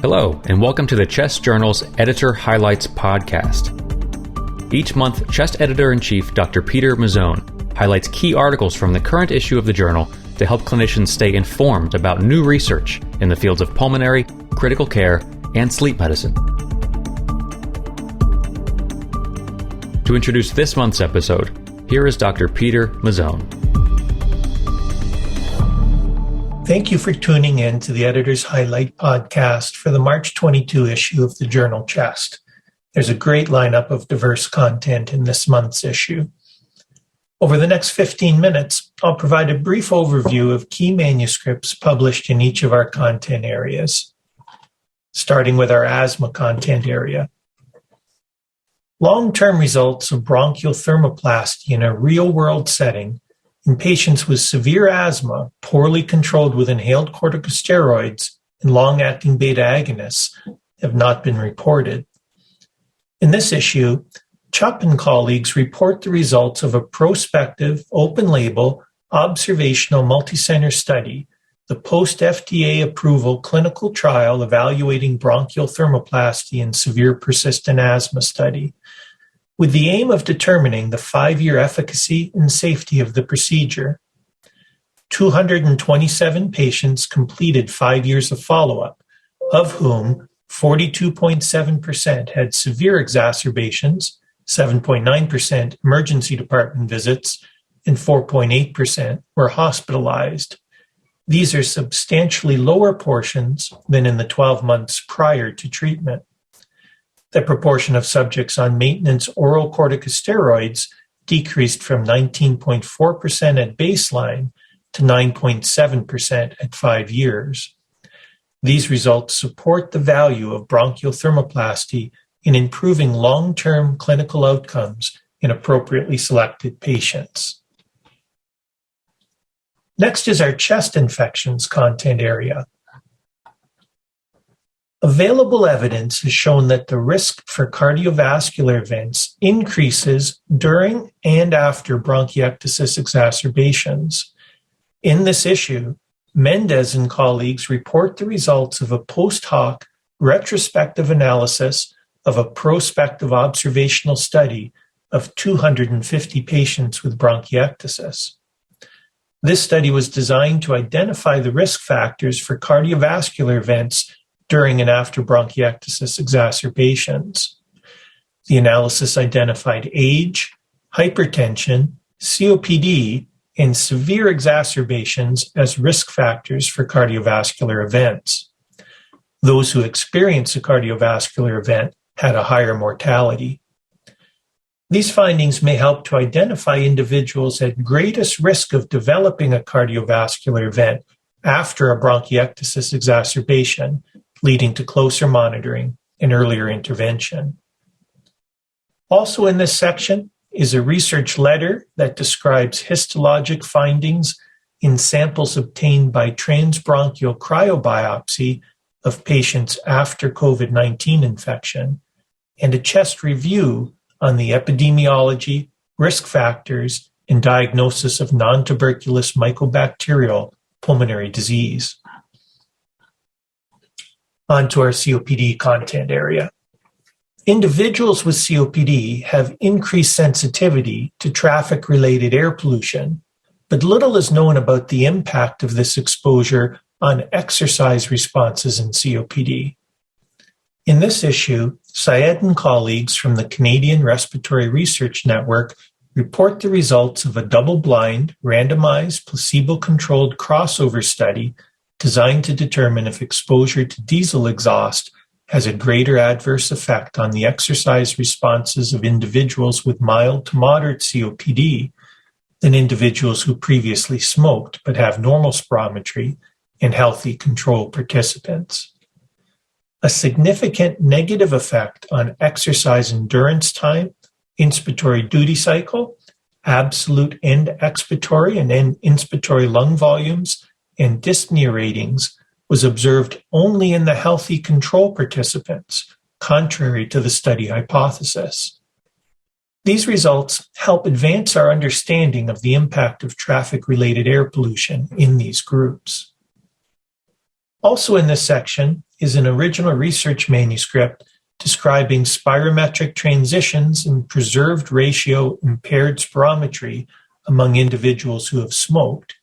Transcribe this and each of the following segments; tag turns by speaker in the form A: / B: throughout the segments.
A: Hello, and welcome to the Chest Journal's Editor Highlights podcast. Each month, Chest Editor-in-Chief Dr. Peter Mazzone highlights key articles from the current issue of the journal to help clinicians stay informed about new research in the fields of pulmonary, critical care, and sleep medicine. To introduce this month's episode, here is Dr. Peter Mazzone.
B: Thank you for tuning in to the Editor's Highlight podcast for the March 22 issue of the journal Chest. There's a great lineup of diverse content in this month's issue. Over the next 15 minutes, I'll provide a brief overview of key manuscripts published in each of our content areas, starting with our asthma content area. Long-term results of bronchial thermoplasty in a real-world setting in patients with severe asthma, poorly controlled with inhaled corticosteroids and long-acting beta agonists, have not been reported. In this issue, Chupp and colleagues report the results of a prospective, open-label, observational multicenter study, the post-FDA approval clinical trial evaluating bronchial thermoplasty in severe persistent asthma study, with the aim of determining the 5-year efficacy and safety of the procedure. 227 patients completed 5 years of follow-up, of whom 42.7% had severe exacerbations, 7.9% emergency department visits, and 4.8% were hospitalized. These are substantially lower portions than in the 12 months prior to treatment. The proportion of subjects on maintenance oral corticosteroids decreased from 19.4% at baseline to 9.7% at 5 years. These results support the value of bronchial thermoplasty in improving long-term clinical outcomes in appropriately selected patients. Next is our chest infections content area. Available evidence has shown that the risk for cardiovascular events increases during and after bronchiectasis exacerbations. In this issue, Mendez and colleagues report the results of a post-hoc retrospective analysis of a prospective observational study of 250 patients with bronchiectasis. This study was designed to identify the risk factors for cardiovascular events during and after bronchiectasis exacerbations. The analysis identified age, hypertension, COPD, and severe exacerbations as risk factors for cardiovascular events. Those who experience a cardiovascular event had a higher mortality. These findings may help to identify individuals at greatest risk of developing a cardiovascular event after a bronchiectasis exacerbation, leading to closer monitoring and earlier intervention. Also in this section is a research letter that describes histologic findings in samples obtained by transbronchial cryobiopsy of patients after COVID-19 infection, and a chest review on the epidemiology, risk factors, and diagnosis of non-tuberculous mycobacterial pulmonary disease. On to our COPD content area. Individuals with COPD have increased sensitivity to traffic-related air pollution, but little is known about the impact of this exposure on exercise responses in COPD. In this issue, Syed and colleagues from the Canadian Respiratory Research Network report the results of a double-blind, randomized, placebo-controlled crossover study designed to determine if exposure to diesel exhaust has a greater adverse effect on the exercise responses of individuals with mild to moderate COPD than individuals who previously smoked but have normal spirometry and healthy control participants. A significant negative effect on exercise endurance time, inspiratory duty cycle, absolute end expiratory and end inspiratory lung volumes, and dyspnea ratings was observed only in the healthy control participants, contrary to the study hypothesis. These results help advance our understanding of the impact of traffic-related air pollution in these groups. Also in this section is an original research manuscript describing spirometric transitions in preserved ratio impaired spirometry among individuals who have smoked,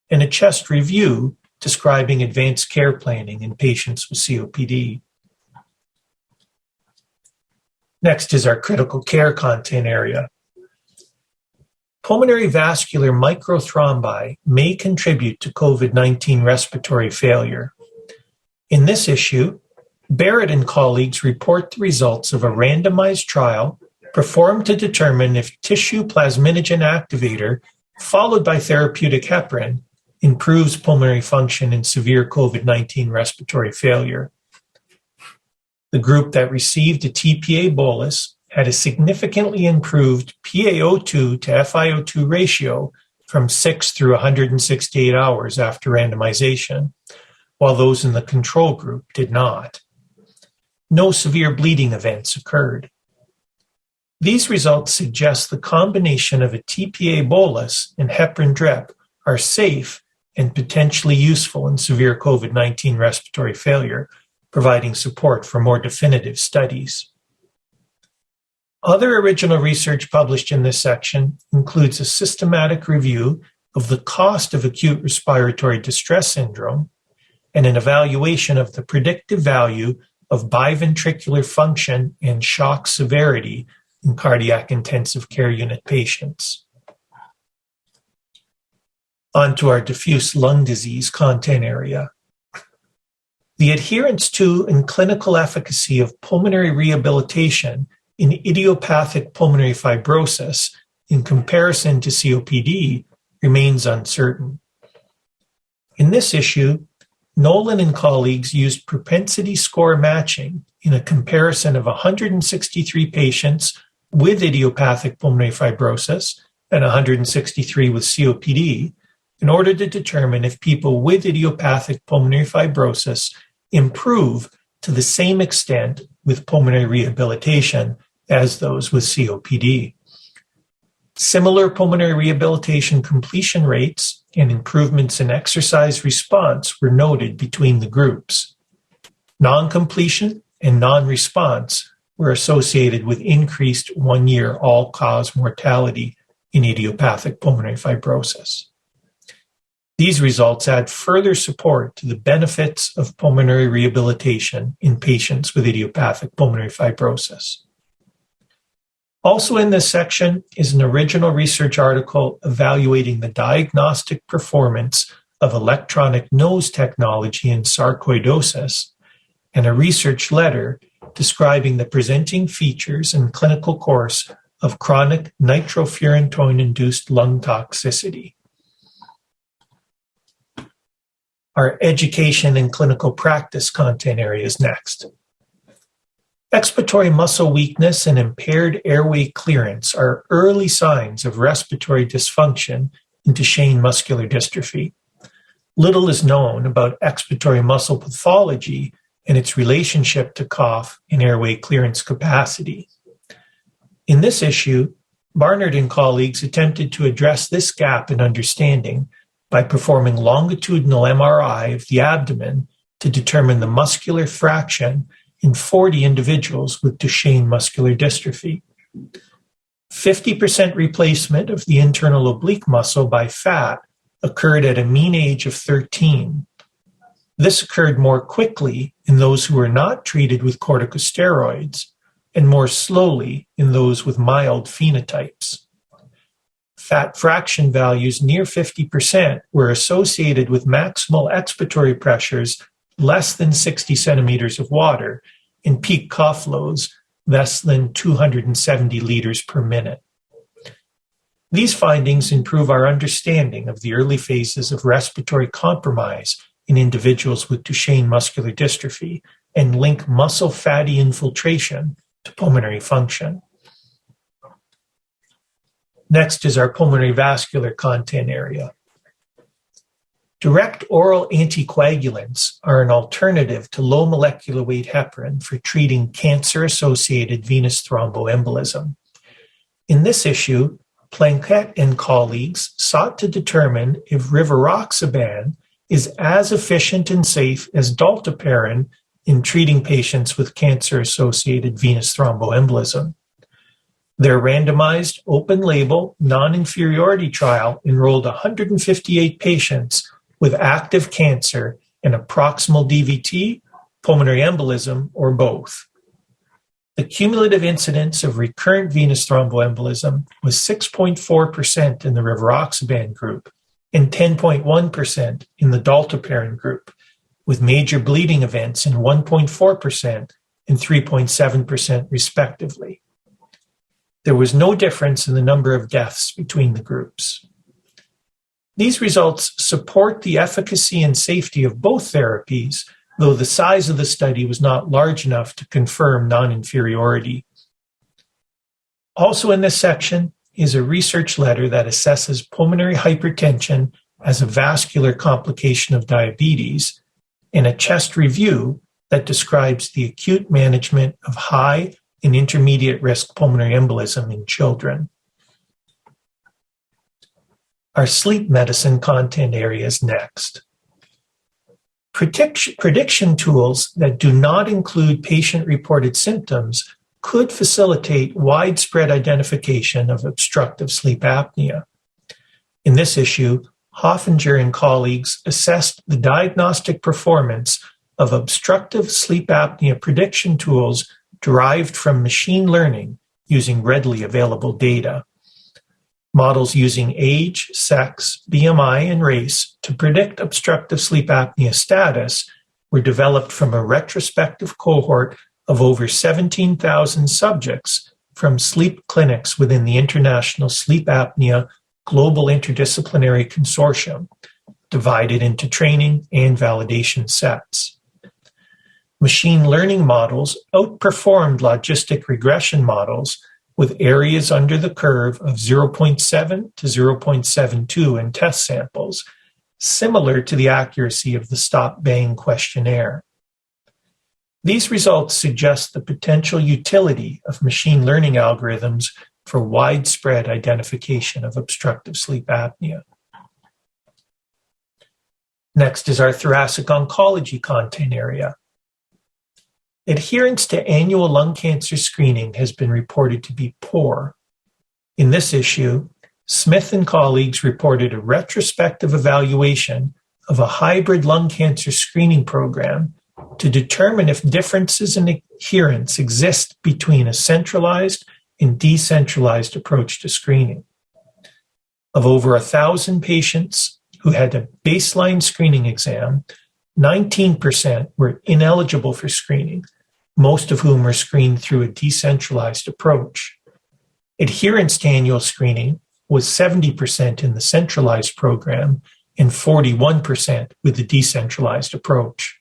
B: and a chest review describing advanced care planning in patients with COPD. Next is our critical care content area. Pulmonary vascular microthrombi may contribute to COVID-19 respiratory failure. In this issue, Barrett and colleagues report the results of a randomized trial performed to determine if tissue plasminogen activator followed by therapeutic heparin improves pulmonary function in severe COVID-19 respiratory failure. The group that received a TPA bolus had a significantly improved PaO2 to FiO2 ratio from 6 through 168 hours after randomization, while those in the control group did not. No severe bleeding events occurred. These results suggest the combination of a TPA bolus and heparin drip are safe and potentially useful in severe COVID-19 respiratory failure, providing support for more definitive studies. Other original research published in this section includes a systematic review of the cost of acute respiratory distress syndrome and an evaluation of the predictive value of biventricular function and shock severity in cardiac intensive care unit patients. On to our diffuse lung disease content area. The adherence to and clinical efficacy of pulmonary rehabilitation in idiopathic pulmonary fibrosis in comparison to COPD remains uncertain. In this issue, Nolan and colleagues used propensity score matching in a comparison of 163 patients with idiopathic pulmonary fibrosis and 163 with COPD in order to determine if people with idiopathic pulmonary fibrosis improve to the same extent with pulmonary rehabilitation as those with COPD. Similar pulmonary rehabilitation completion rates and improvements in exercise response were noted between the groups. Non-completion and non-response were associated with increased one-year all-cause mortality in idiopathic pulmonary fibrosis. These results add further support to the benefits of pulmonary rehabilitation in patients with idiopathic pulmonary fibrosis. Also in this section is an original research article evaluating the diagnostic performance of electronic nose technology in sarcoidosis and a research letter describing the presenting features and clinical course of chronic nitrofurantoin-induced lung toxicity. Our education and clinical practice content area is next. Expiratory muscle weakness and impaired airway clearance are early signs of respiratory dysfunction in Duchenne muscular dystrophy. Little is known about expiratory muscle pathology and its relationship to cough and airway clearance capacity. In this issue, Barnard and colleagues attempted to address this gap in understanding by performing longitudinal MRI of the abdomen to determine the muscular fraction in 40 individuals with Duchenne muscular dystrophy. 50% replacement of the internal oblique muscle by fat occurred at a mean age of 13. This occurred more quickly in those who were not treated with corticosteroids and more slowly in those with mild phenotypes. Fat fraction values near 50% were associated with maximal expiratory pressures less than 60 centimeters of water and peak cough flows less than 270 liters per minute. These findings improve our understanding of the early phases of respiratory compromise in individuals with Duchenne muscular dystrophy and link muscle fatty infiltration to pulmonary function. Next is our pulmonary vascular content area. Direct oral anticoagulants are an alternative to low molecular weight heparin for treating cancer-associated venous thromboembolism. In this issue, Planquette and colleagues sought to determine if rivaroxaban is as efficient and safe as dalteparin in treating patients with cancer-associated venous thromboembolism. Their randomized, open-label, non-inferiority trial enrolled 158 patients with active cancer and a proximal DVT, pulmonary embolism, or both. The cumulative incidence of recurrent venous thromboembolism was 6.4% in the rivaroxaban group and 10.1% in the dalteparin group, with major bleeding events in 1.4% and 3.7% respectively. There was no difference in the number of deaths between the groups. These results support the efficacy and safety of both therapies, though the size of the study was not large enough to confirm non-inferiority. Also in this section is a research letter that assesses pulmonary hypertension as a vascular complication of diabetes, and a chest review that describes the acute management of high and intermediate risk pulmonary embolism in children. Our sleep medicine content area is next. Prediction tools that do not include patient-reported symptoms could facilitate widespread identification of obstructive sleep apnea. In this issue, Hoffinger and colleagues assessed the diagnostic performance of obstructive sleep apnea prediction tools derived from machine learning using readily available data. Models using age, sex, BMI, and race to predict obstructive sleep apnea status were developed from a retrospective cohort of over 17,000 subjects from sleep clinics within the International Sleep Apnea Global Interdisciplinary Consortium, divided into training and validation sets. Machine learning models outperformed logistic regression models with areas under the curve of 0.7 to 0.72 in test samples, similar to the accuracy of the Stop-Bang questionnaire. These results suggest the potential utility of machine learning algorithms for widespread identification of obstructive sleep apnea. Next is our thoracic oncology content area. Adherence to annual lung cancer screening has been reported to be poor. In this issue, Smith and colleagues reported a retrospective evaluation of a hybrid lung cancer screening program to determine if differences in adherence exist between a centralized and decentralized approach to screening. Of over 1,000 patients who had a baseline screening exam, 19% were ineligible for screening, most of whom were screened through a decentralized approach. Adherence to annual screening was 70% in the centralized program and 41% with the decentralized approach.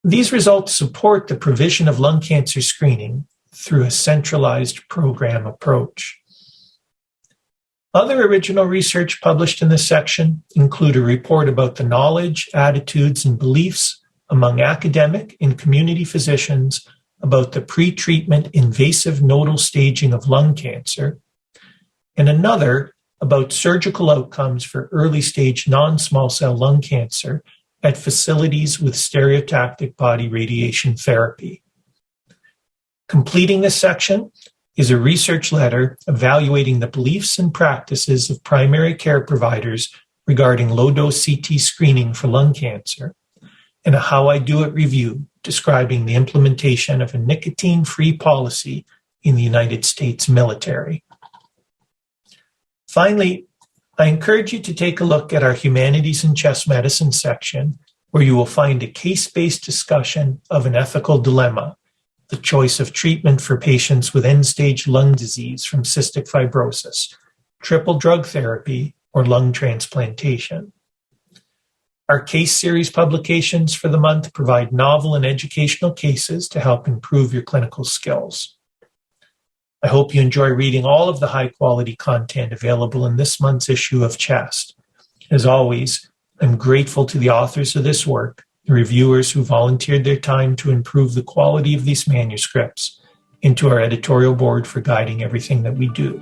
B: These results support the provision of lung cancer screening through a centralized program approach. Other original research published in this section include a report about the knowledge, attitudes, and beliefs among academic and community physicians about the pre-treatment invasive nodal staging of lung cancer, and another about surgical outcomes for early-stage non-small cell lung cancer at facilities with stereotactic body radiation therapy. Completing this section is a research letter evaluating the beliefs and practices of primary care providers regarding low-dose CT screening for lung cancer, and a How I Do It review describing the implementation of a nicotine-free policy in the United States military. Finally, I encourage you to take a look at our Humanities and Chest Medicine section, where you will find a case-based discussion of an ethical dilemma, the choice of treatment for patients with end-stage lung disease from cystic fibrosis, triple drug therapy, or lung transplantation. Our case series publications for the month provide novel and educational cases to help improve your clinical skills. I hope you enjoy reading all of the high-quality content available in this month's issue of Chest. As always, I'm grateful to the authors of this work, the reviewers who volunteered their time to improve the quality of these manuscripts, and to our editorial board for guiding everything that we do.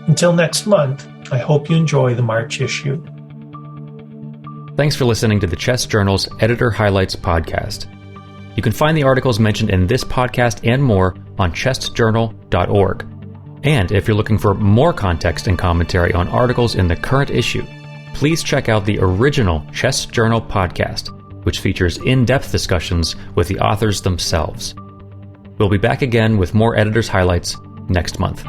B: Until next month, I hope you enjoy the March issue.
A: Thanks for listening to the Chest Journal's Editor Highlights podcast. You can find the articles mentioned in this podcast and more on chestjournal.org. And if you're looking for more context and commentary on articles in the current issue, please check out the original Chest Journal podcast, which features in-depth discussions with the authors themselves. We'll be back again with more editors' highlights next month.